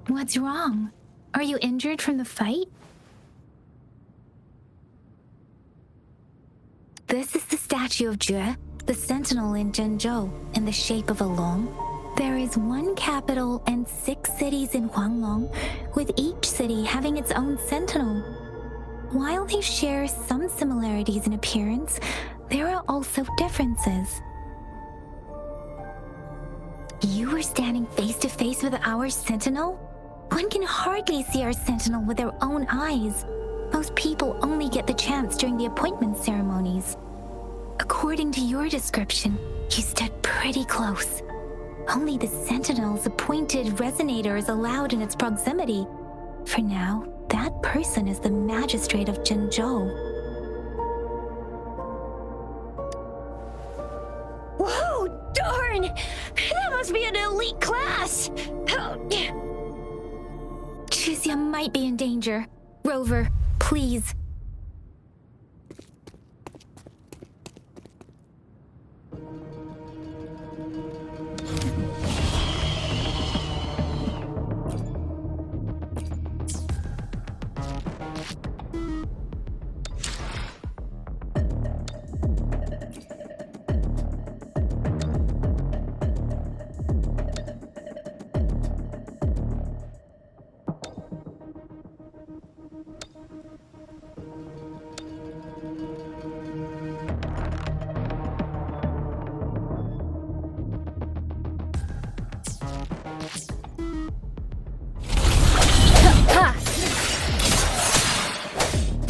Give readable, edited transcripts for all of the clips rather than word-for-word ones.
What's wrong? Are you injured from the fight? This is the statue of Jue, the sentinel in Zhenzhou, in the shape of a long. There is one capital and 6 cities in Huanglong, with each city having its own sentinel. While they share some similarities in appearance, there are also differences. You were standing face to face with our sentinel? One can hardly see our sentinel with their own eyes. Most people only get the chance during the appointment ceremonies. According to your description, you stood pretty close. Only the sentinel's appointed resonator is allowed in its proximity. For now, that person is the magistrate of Zhenzhou. Whoa, darn! That must be an elite class! Chixia might be in danger. Rover, please.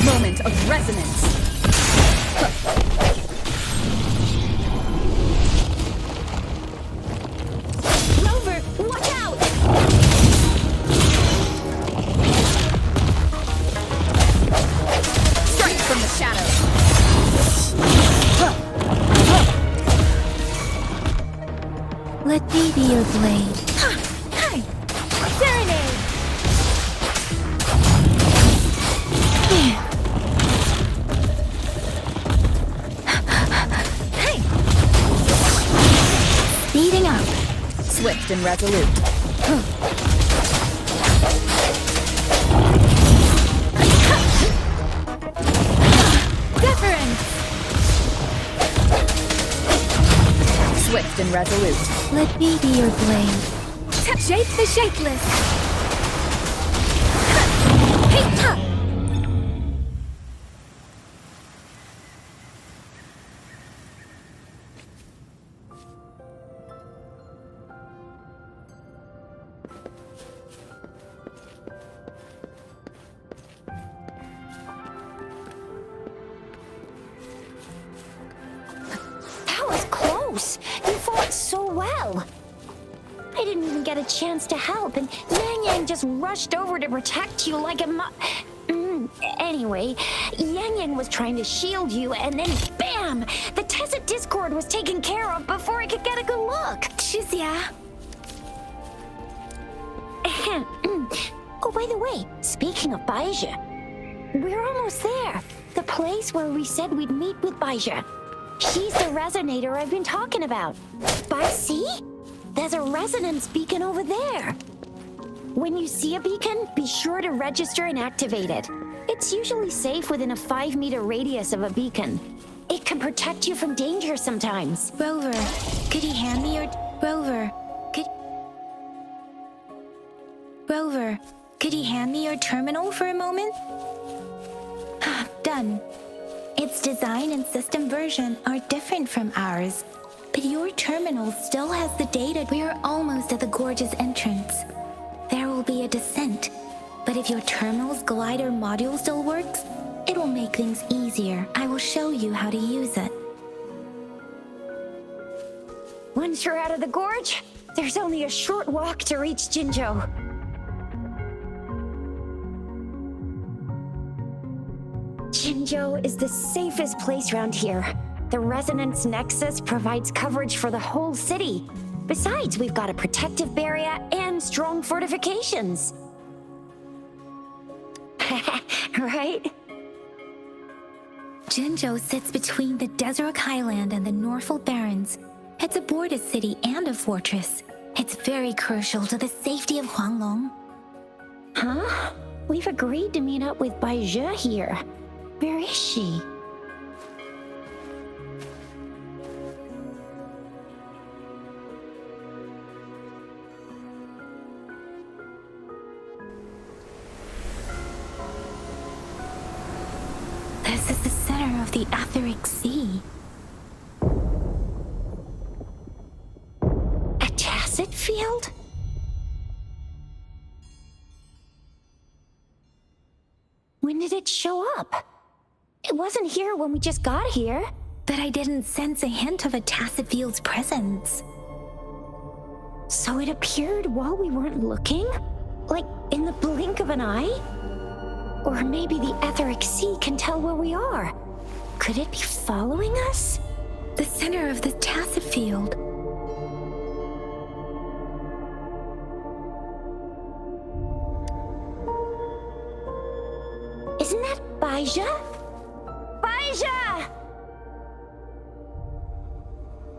Moment of resonance. Rover, watch out! Strike from the shadows. Let me be your blade. Hey! Serenade! Hey! Speeding up. Swift and resolute. Deference. Swift and resolute. Let me be your blade. Shape the shapeless! Hey, ha! That was close. You fought so well. I didn't even get a chance to help, and Yang Yang just rushed over to protect you like a Anyway, Yang Yang was trying to shield you, and then BAM! The Tessa Discord was taken care of before I could get a good look. Chixia. Oh, by the way, speaking of Baizhi, we're almost there. The place where we said we'd meet with Baizhi. She's the resonator I've been talking about. But see? There's a resonance beacon over there. When you see a beacon, be sure to register and activate it. It's usually safe within a 5-meter radius of a beacon. It can protect you from danger sometimes. Rover, could you hand me your... Rover, could you hand me your terminal for a moment? Done. Its design and system version are different from ours, but your terminal still has the data. We're almost at the gorge's entrance. There will be a descent, but if your terminal's glider module still works, it will make things easier. I will show you how to use it. Once you're out of the gorge, there's only a short walk to reach Jinzhou. Jinzhou is the safest place around here. The Resonance Nexus provides coverage for the whole city. Besides, we've got a protective barrier and strong fortifications. Right? Jinzhou sits between the Desert Highland and the Norfolk Barrens. It's a border city and a fortress. It's very crucial to the safety of Huanglong. Huh? We've agreed to meet up with Baizhe here. Where is she? This is the center of the Etheric Sea. A tacit field? When did it show up? It wasn't here when we just got here. But I didn't sense a hint of a tacit field's presence. So it appeared while we weren't looking? Like in the blink of an eye? Or maybe the Etheric Sea can tell where we are. Could it be following us? The center of the tacit field. Isn't that Baizhe? Baizhe!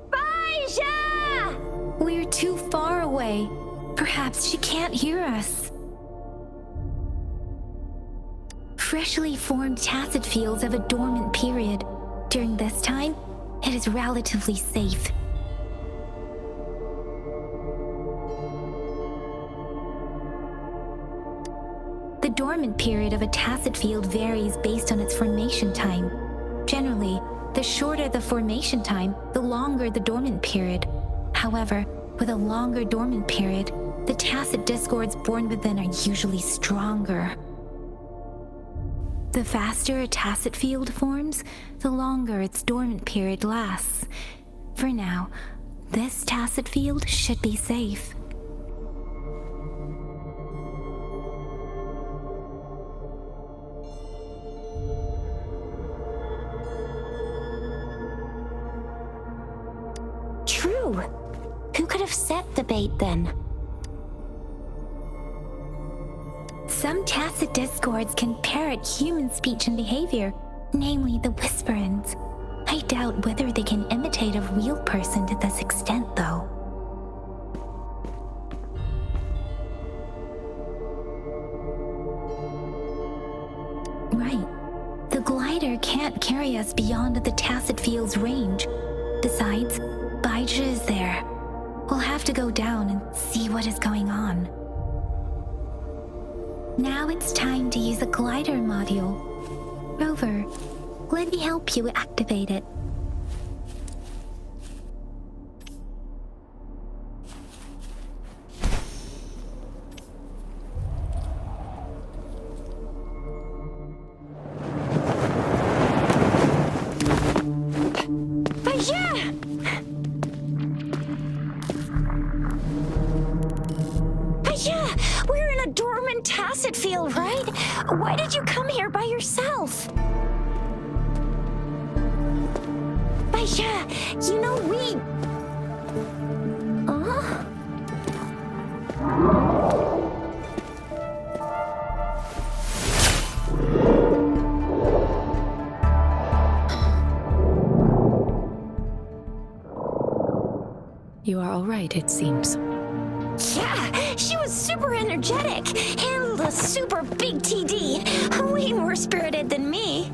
Baizhe! We're too far away. Perhaps she can't hear us. Freshly formed tacit fields have a dormant period. During this time, it is relatively safe. The dormant period of a tacit field varies based on its formation time. Generally, the shorter the formation time, the longer the dormant period. However, with a longer dormant period, the tacit discords born within are usually stronger. The faster a tacit field forms, the longer its dormant period lasts. For now, this tacit field should be safe. True. Who could have set the bait then? Some tacit discords can parrot human speech and behavior, namely the whisperings. I doubt whether they can imitate a real person to this extent, though. Right. The glider can't carry us beyond the tacit field's range. Besides, Baizhe is there. We'll have to go down and see what is going on. Now it's time to use the glider module. Rover, let me help you activate it. We're in a dormant tacit field, right? Why did you come here by yourself? Baizhe, you know we... Huh? You are all right, it seems. Yeah, she was super energetic. Handled a super big TD. Way more spirited than me.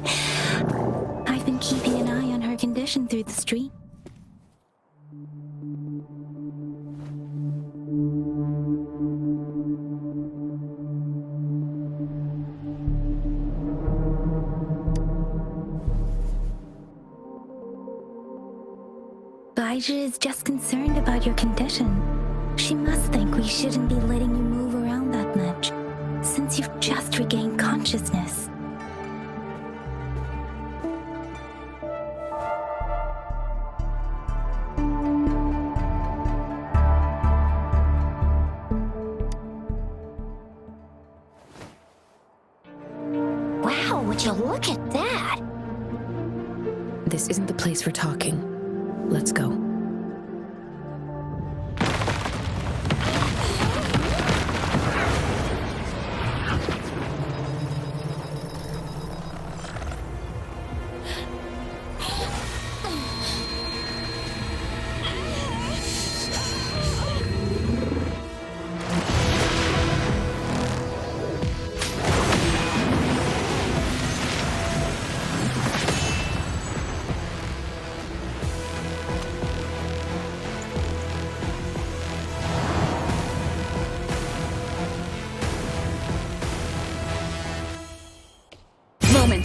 I've been keeping an eye on her condition through the street. Baizhe is just concerned about your condition. She must think we shouldn't be letting you move around that much, since you've just regained consciousness. Wow, would you look at that? This isn't the place for talking. Let's go.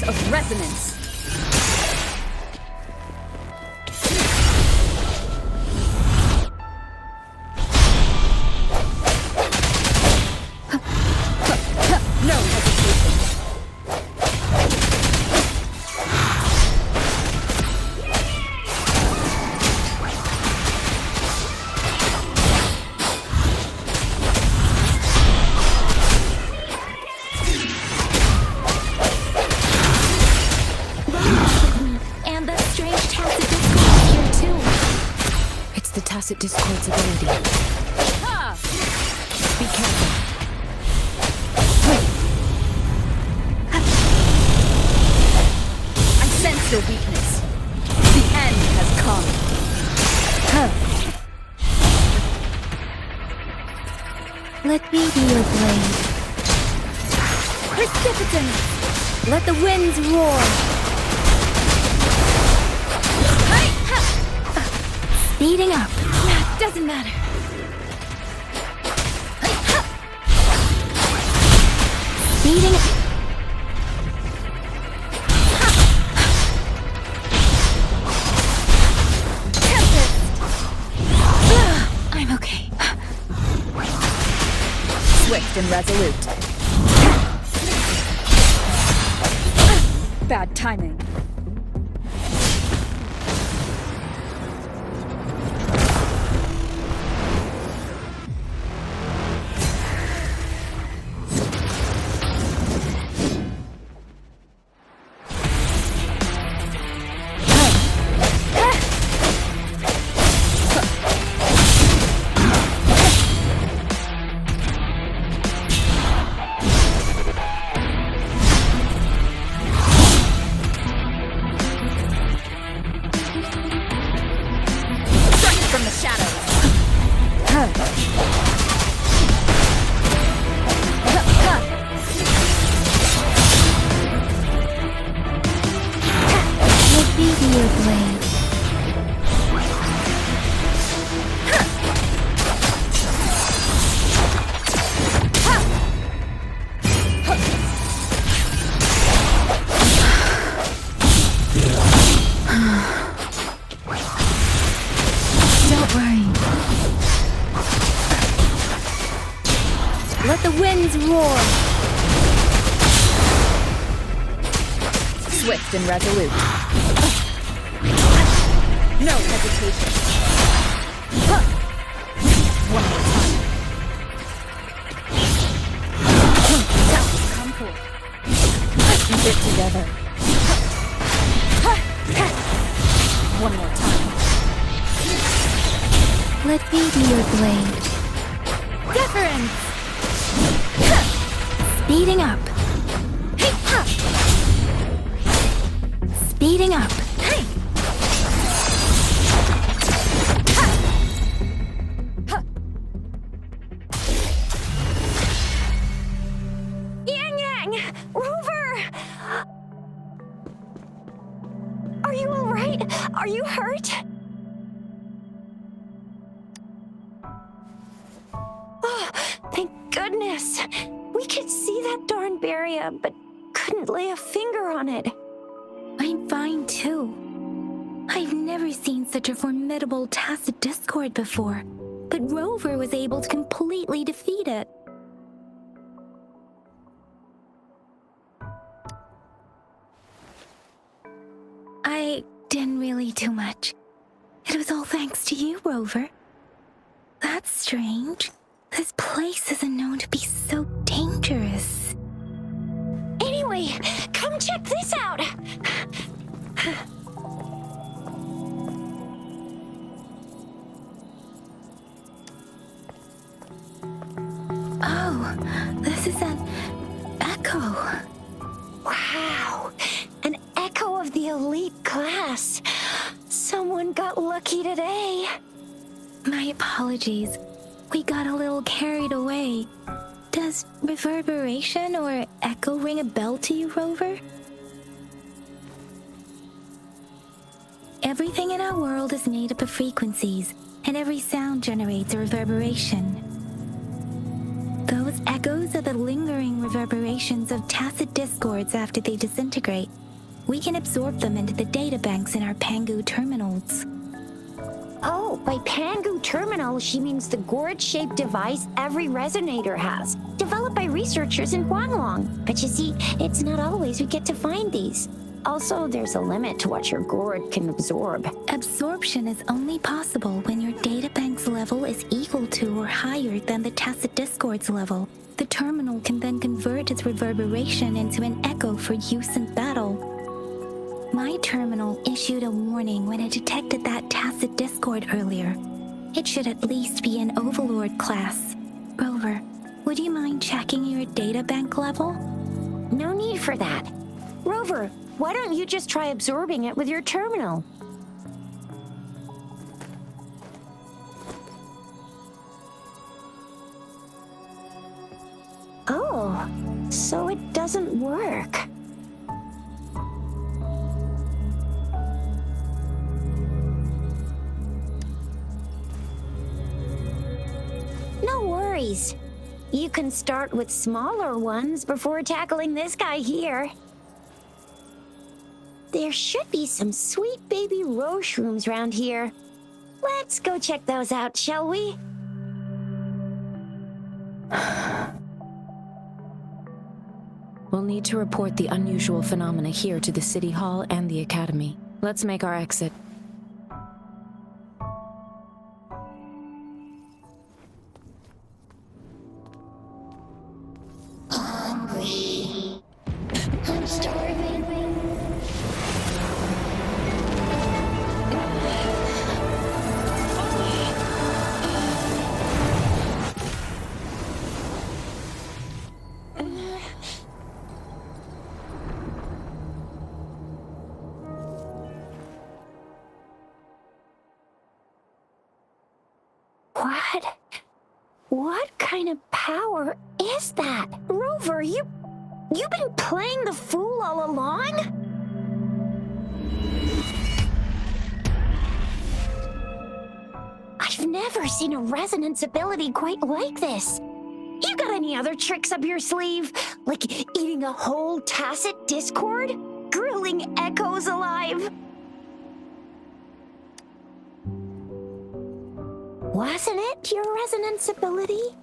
Moment of resonance. No hesitation. And that strange tacit discord is here too. It's the tacit discord's ability. Ha! Be careful. I sense your weakness. The end has come. Let me be your blade. Precipitant! Let the winds roar. Speeding up. Doesn't matter. Speeding up. I'm okay. Swift and resolute. Bad timing. From the shadows. Let me be your blade. Don't worry. Let the winds roar. Swift and resolute. No hesitation. One more time. Come forth. Keep it together. One more time. Let me be your blade. Deference. Speeding up. Speeding up. Yang Yang! Rover! Are you alright? Are you hurt? Oh, thank goodness. We could see that darn barrier, but couldn't lay a finger on it. I'm fine too. I've never seen such a formidable tacit discord before, but Rover was able to completely defeat it. I didn't really do much. It was all thanks to you, Rover. That's strange. This place isn't known to be so dangerous. Anyway, come check this out. Oh, this is an echo. Wow, an echo of the elite class. Someone got lucky today. My apologies. We got a little carried away. Does reverberation or echo ring a bell to you, Rover? Everything in our world is made up of frequencies, and every sound generates a reverberation. Those echoes are the lingering reverberations of tacit discords after they disintegrate. We can absorb them into the databanks in our Pangu terminals. Oh, by Pangu terminal, she means the gourd-shaped device every resonator has, developed by researchers in Huanglong. But you see, it's not always we get to find these. Also, there's a limit to what your gourd can absorb. Absorption is only possible when your databank's level is equal to or higher than the tacit discord's level. The terminal can then convert its reverberation into an echo for use in battle. My terminal issued a warning when it detected that tacit discord earlier. It should at least be an Overlord class. Rover, would you mind checking your databank level? No need for that. Rover, why don't you just try absorbing it with your terminal? Oh, so it doesn't work. No worries. You can start with smaller ones before tackling this guy here. There should be some sweet baby roshrooms around here. Let's go check those out, shall we? We'll need to report the unusual phenomena here to the City Hall and the Academy. Let's make our exit. Hungry. I'm starving. What kind of power is that? Rover, you've been playing the fool all along? I've never seen a resonance ability quite like this. You got any other tricks up your sleeve? Like eating a whole tacit discord? Grilling echoes alive? Wasn't it your resonance ability?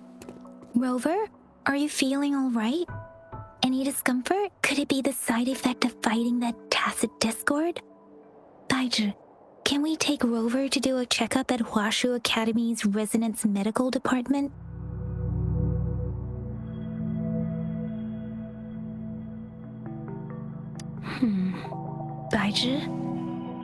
Rover, are you feeling all right? Any discomfort? Could it be the side effect of fighting that tacit discord? Baizhi, can we take Rover to do a checkup at Huashu Academy's Resonance Medical Department? Baizhi?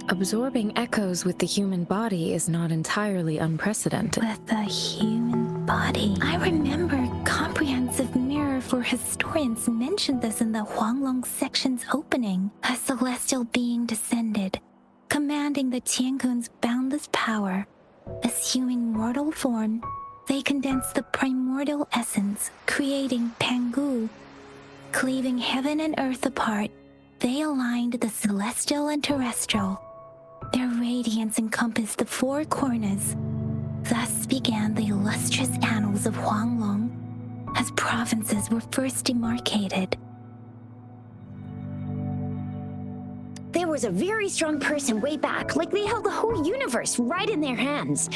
Absorbing echoes with the human body is not entirely unprecedented. With the human body. I remember Comprehensive Mirror for Historians mentioned this in the Huanglong section's opening. A celestial being descended, commanding the Tiankun's boundless power. Assuming mortal form, they condensed the primordial essence, creating Pangu. Cleaving heaven and earth apart, they aligned the celestial and terrestrial. Their radiance encompassed the four corners. Thus began the illustrious annals of Huanglong, as provinces were first demarcated. There was a very strong person way back, like they held the whole universe right in their hands.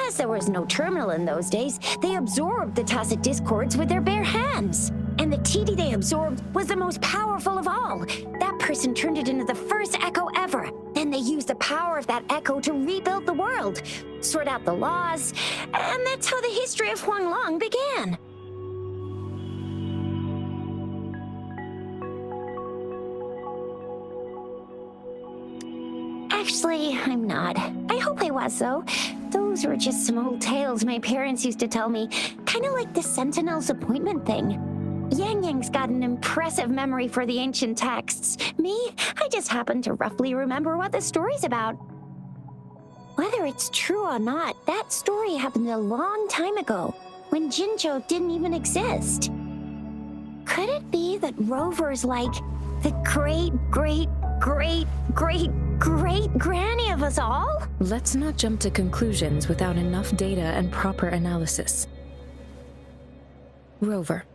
As there was no terminal in those days, they absorbed the tacit discords with their bare hands. And the TD they absorbed was the most powerful of all. That person turned it into the first echo ever. Then they used the power of that echo to rebuild the world, sort out the laws, and that's how the history of Huanglong began. Actually, I'm not. I hope I was, though. Those were just some old tales my parents used to tell me, kind of like the Sentinel's appointment thing. Yang Yang's got an impressive memory for the ancient texts. Me, I just happen to roughly remember what the story's about. Whether it's true or not, that story happened a long time ago, when Jinzhou didn't even exist. Could it be that Rover's like the great-great-great-great-granny of us all? Let's not jump to conclusions without enough data and proper analysis. Rover.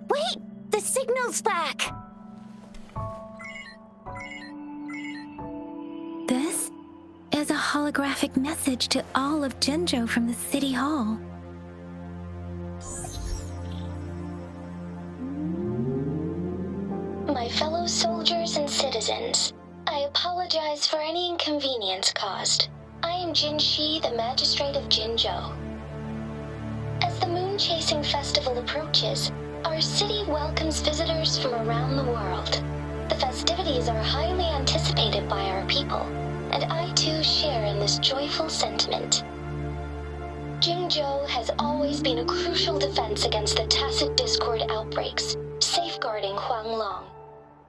Wait! The signal's back! This is a holographic message to all of Jinzhou from the City Hall. My fellow soldiers and citizens, I apologize for any inconvenience caused. I am Jin Shi, the Magistrate of Jinzhou. As the Moon Chasing Festival approaches, our city welcomes visitors from around the world. The festivities are highly anticipated by our people, and I too share in this joyful sentiment. Jinzhou has always been a crucial defense against the tacit discord outbreaks, safeguarding Huanglong.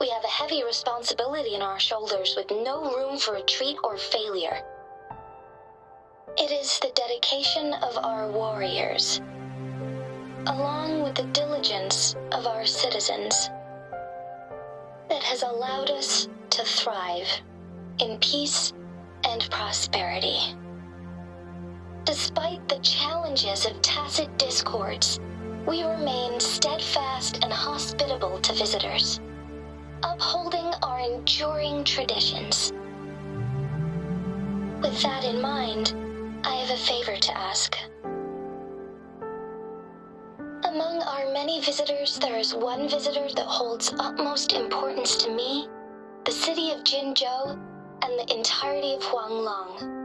We have a heavy responsibility on our shoulders with no room for retreat or failure. It is the dedication of our warriors, along with the diligence of our citizens, that has allowed us to thrive in peace and prosperity. Despite the challenges of tacit discords, we remain steadfast and hospitable to visitors, upholding our enduring traditions. With that in mind, I have a favor to ask. Among our many visitors, there is one visitor that holds utmost importance to me, the city of Jinzhou, and the entirety of Huanglong.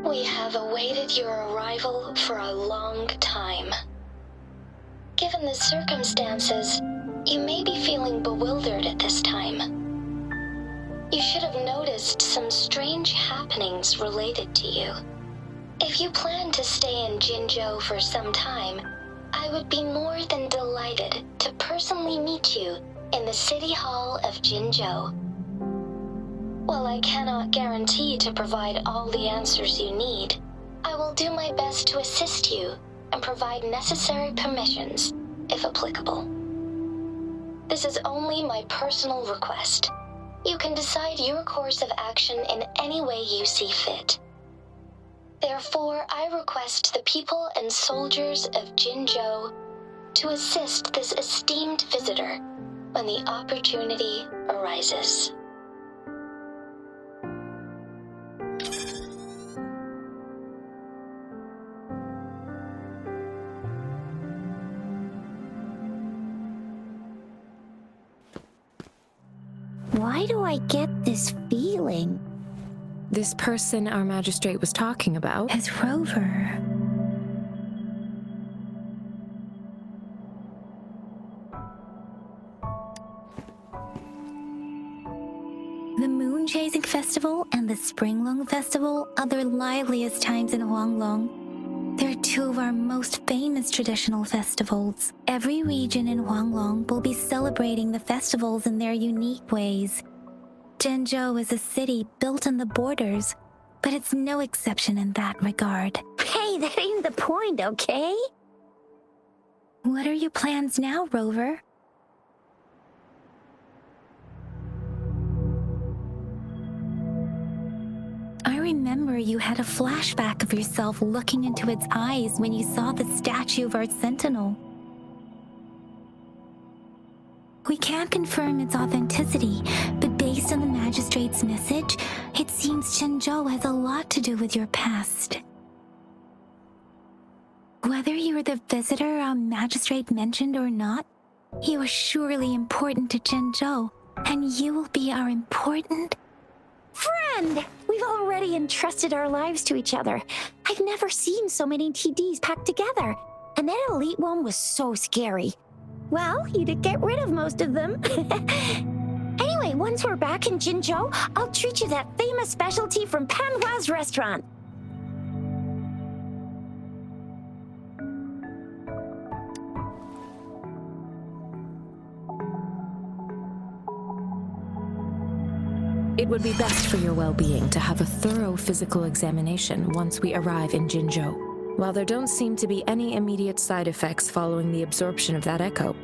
We have awaited your arrival for a long time. Given the circumstances, you may be feeling bewildered at this time. You should have noticed some strange happenings related to you. If you plan to stay in Jinzhou for some time, I would be more than delighted to personally meet you in the City Hall of Jinzhou. While I cannot guarantee to provide all the answers you need, I will do my best to assist you and provide necessary permissions, if applicable. This is only my personal request. You can decide your course of action in any way you see fit. Therefore, I request the people and soldiers of Jinzhou to assist this esteemed visitor when the opportunity arises. Why do I get this feeling? This person our magistrate was talking about. As Rover. The Moon Chasing Festival and the Springlong Festival are the liveliest times in Huanglong. They're two of our most famous traditional festivals. Every region in Huanglong will be celebrating the festivals in their unique ways. Jinzhou is a city built on the borders, but it's no exception in that regard. Hey, that ain't the point, okay? What are your plans now, Rover? I remember you had a flashback of yourself looking into its eyes when you saw the statue of our sentinel. We can't confirm its authenticity, but based on the magistrate's message, it seems Jinzhou has a lot to do with your past. Whether you're the visitor our magistrate mentioned or not, you are surely important to Jinzhou, and you will be our important Friend! We've already entrusted our lives to each other. I've never seen so many TDs packed together, and that elite one was so scary. Well, you did get rid of most of them. Anyway, once we're back in Jinzhou, I'll treat you that famous specialty from Panhua's restaurant. It would be best for your well-being to have a thorough physical examination once we arrive in Jinzhou. While there don't seem to be any immediate side effects following the absorption of that echo,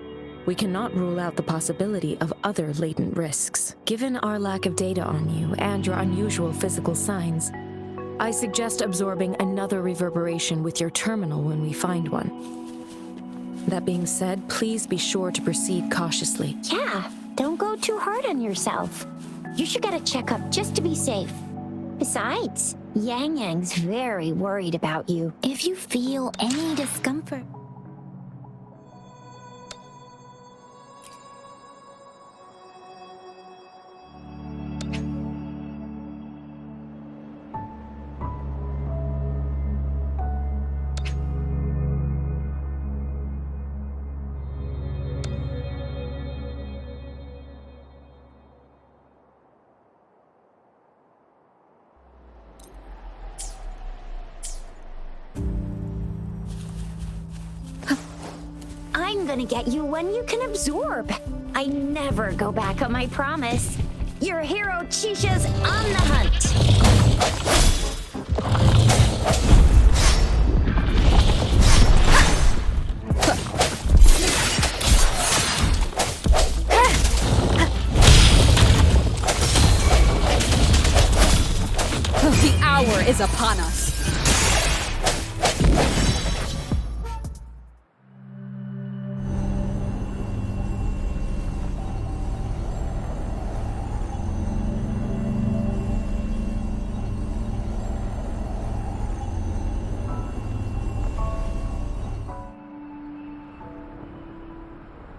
we cannot rule out the possibility of other latent risks. Given our lack of data on you and your unusual physical signs, I suggest absorbing another reverberation with your terminal when we find one. That being said, please be sure to proceed cautiously. Yeah, don't go too hard on yourself. You should get a checkup just to be safe. Besides, Yang Yang's very worried about you. If you feel any discomfort, I'm gonna get you one you can absorb. I never go back on my promise. Your hero Chisha's on the hunt. The hour is upon us.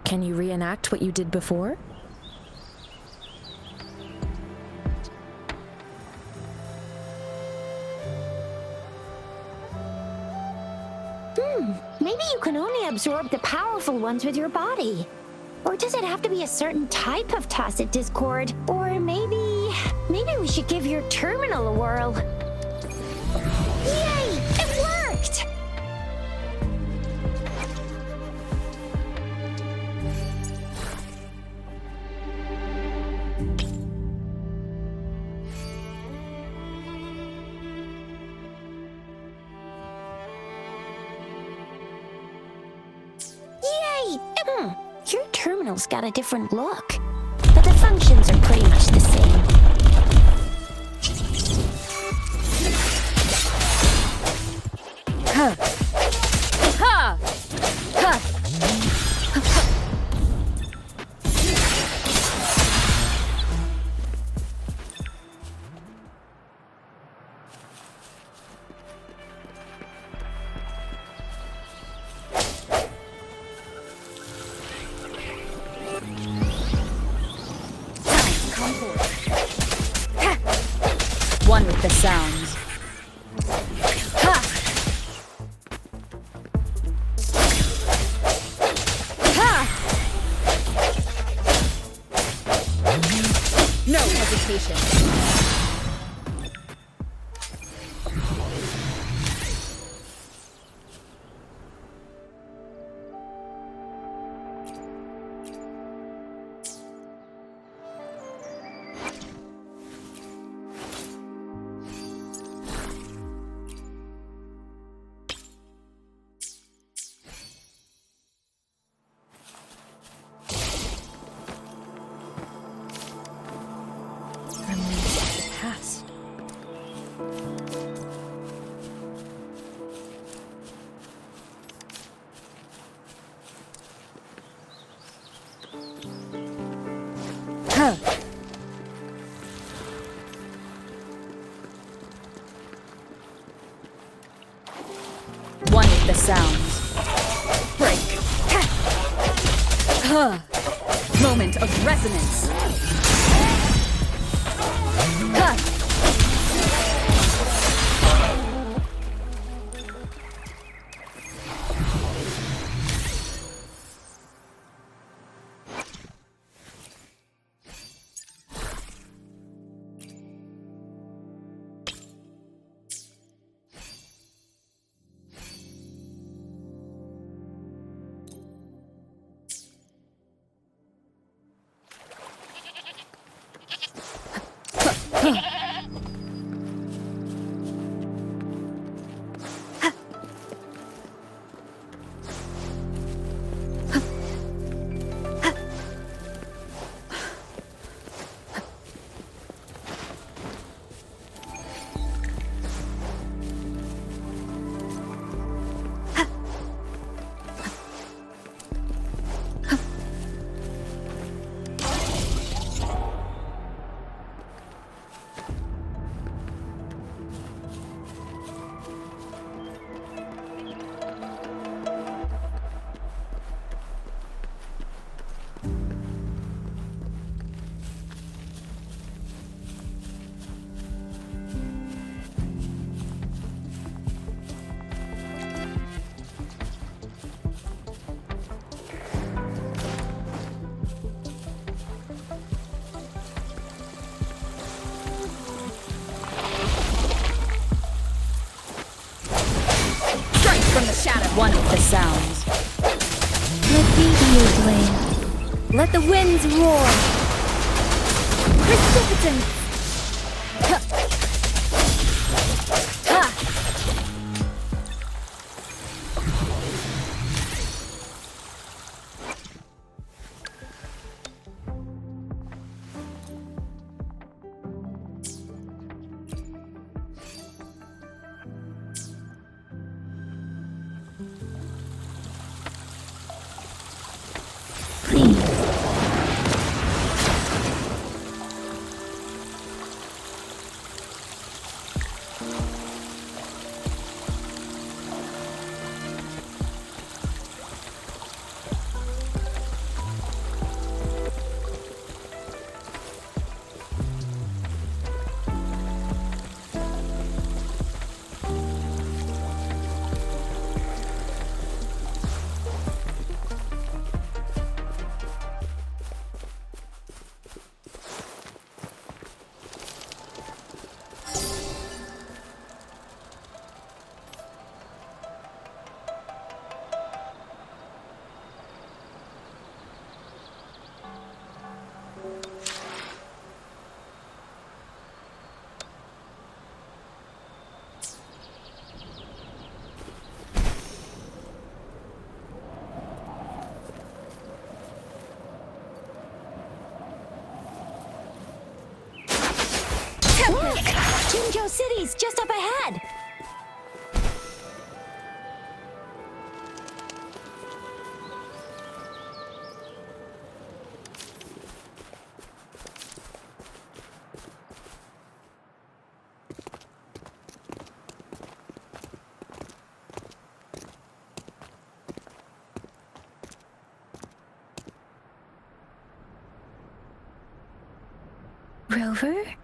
Can you reenact what you did before? Maybe you can only absorb the powerful ones with your body. Or does it have to be a certain type of tacit discord? Or maybe we should give your terminal a whirl. Yay! It worked! Yay! Your terminal's got a different look, but the functions are pretty much the same. Ha! Ha! One with the sounds. Ha! Ha! No hesitation. Past. Huh. One with the sounds. Break. Huh. Moment of resonance. Huh. From the shadow, one with the sounds. Let me be your blade. Let the winds roar. Precipitance. Please. Look! Jinzhou City's just up ahead! Rover?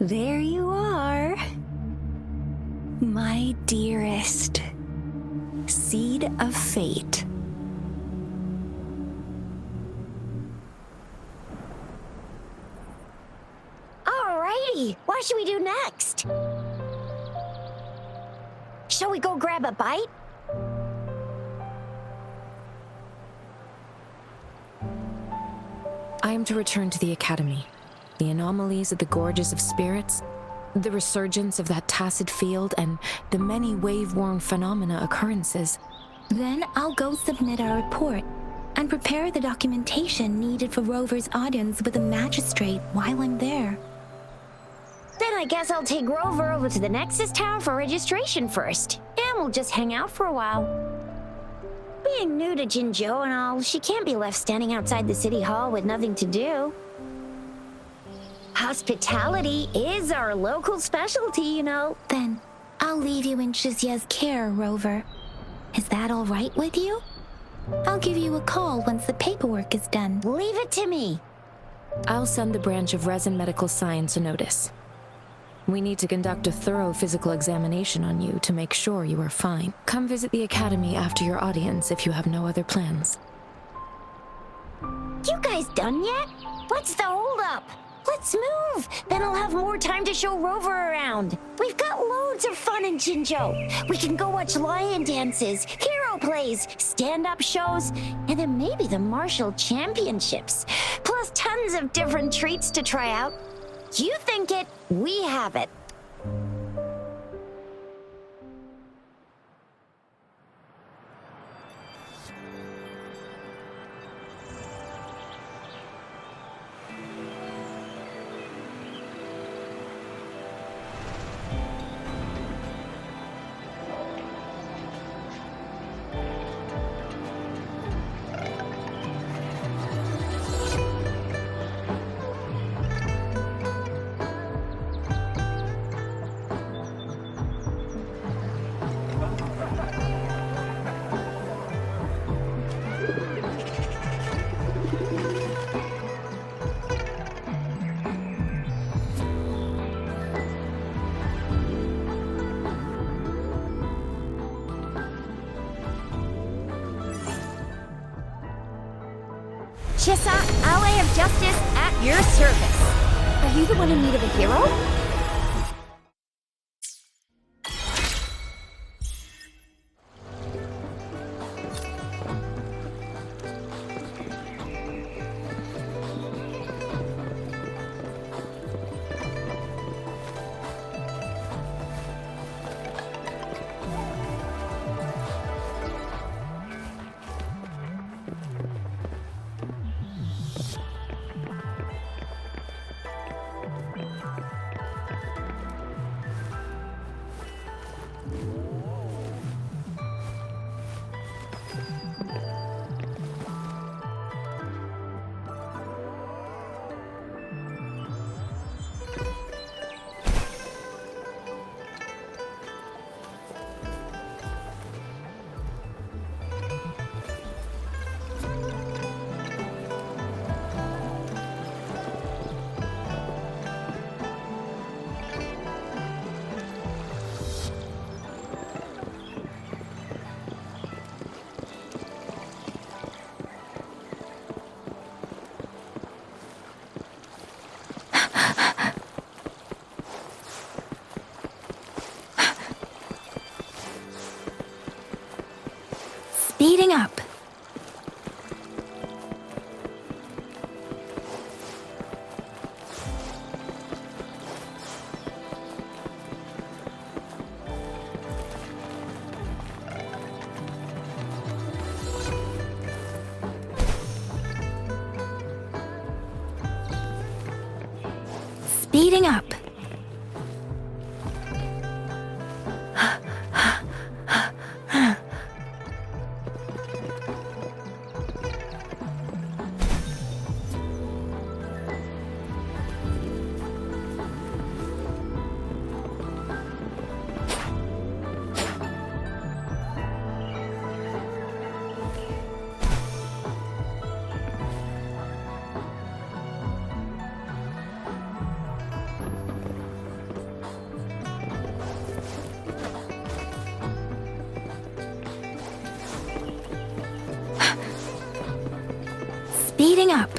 There you are. My dearest. Seed of fate. Alrighty, what should we do next? Shall we go grab a bite? I am to return to the Academy. The anomalies of the Gorges of Spirits, the resurgence of that tacit field, and the many wave-worn phenomena occurrences. Then I'll go submit our report and prepare the documentation needed for Rover's audience with the magistrate while I'm there. Then I guess I'll take Rover over to the Nexus Tower for registration first, and we'll just hang out for a while. Being new to Jinzhou and all, she can't be left standing outside the city hall with nothing to do. Hospitality is our local specialty, you know. Then I'll leave you in Shizia's care, Rover. Is that all right with you? I'll give you a call once the paperwork is done. Leave it to me. I'll send the branch of Resin Medical Science a notice. We need to conduct a thorough physical examination on you to make sure you are fine. Come visit the Academy after your audience if you have no other plans. You guys done yet? What's the holdup? Let's move! Then I'll have more time to show Rover around. We've got loads of fun in Jinzhou. We can go watch lion dances, hero plays, stand-up shows, and then maybe the martial championships. Plus tons of different treats to try out. You think it, we have it. Chissa, ally of justice at your service. Are you the one in need of a hero? Speeding up. Speeding up. Speeding up.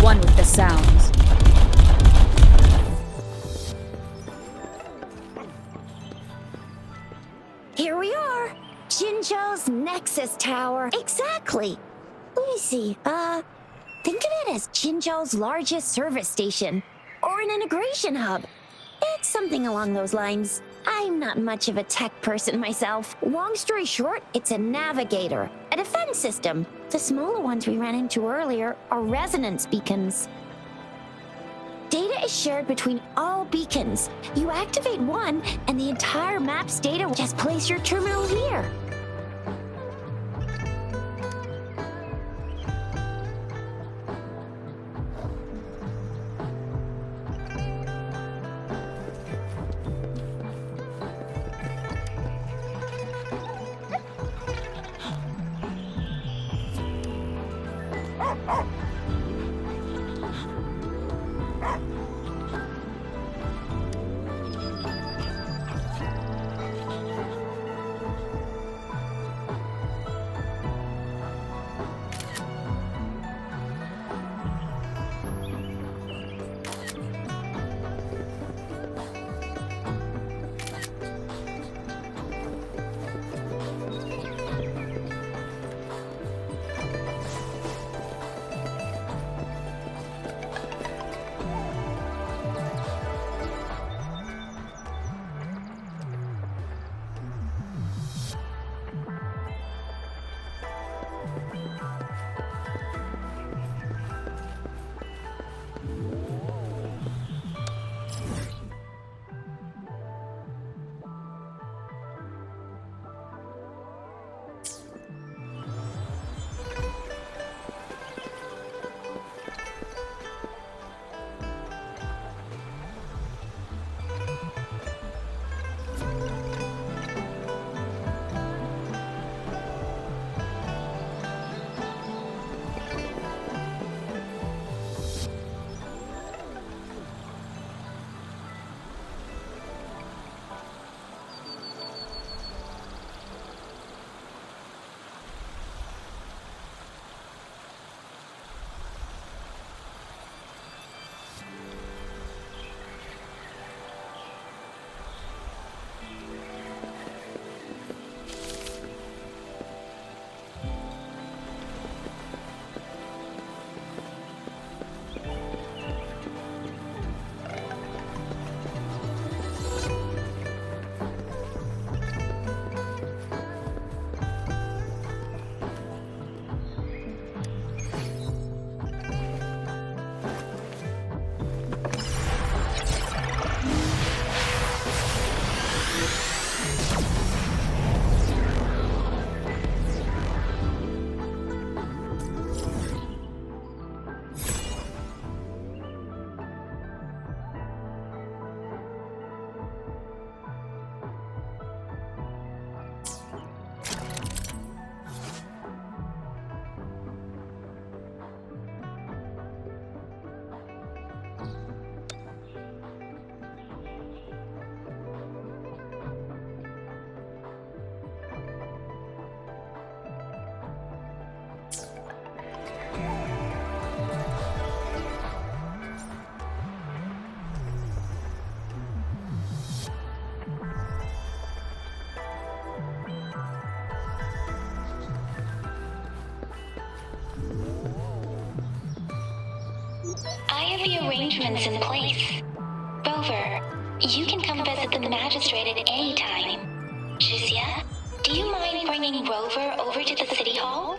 One with the sounds. Here we are. Jinzhou's Nexus Tower. Exactly. Let me see. Think of it as Jinzhou's largest service station. Or an integration hub. It's something along those lines. I'm not much of a tech person myself. Long story short, it's a navigator, a defense system. The smaller ones we ran into earlier are resonance beacons. Data is shared between all beacons. You activate one, and the entire map's data will just place your terminal here. I have the arrangements in place. Rover, you can come visit the magistrate at any time. Jizia, do you mind bringing Rover over to the city hall?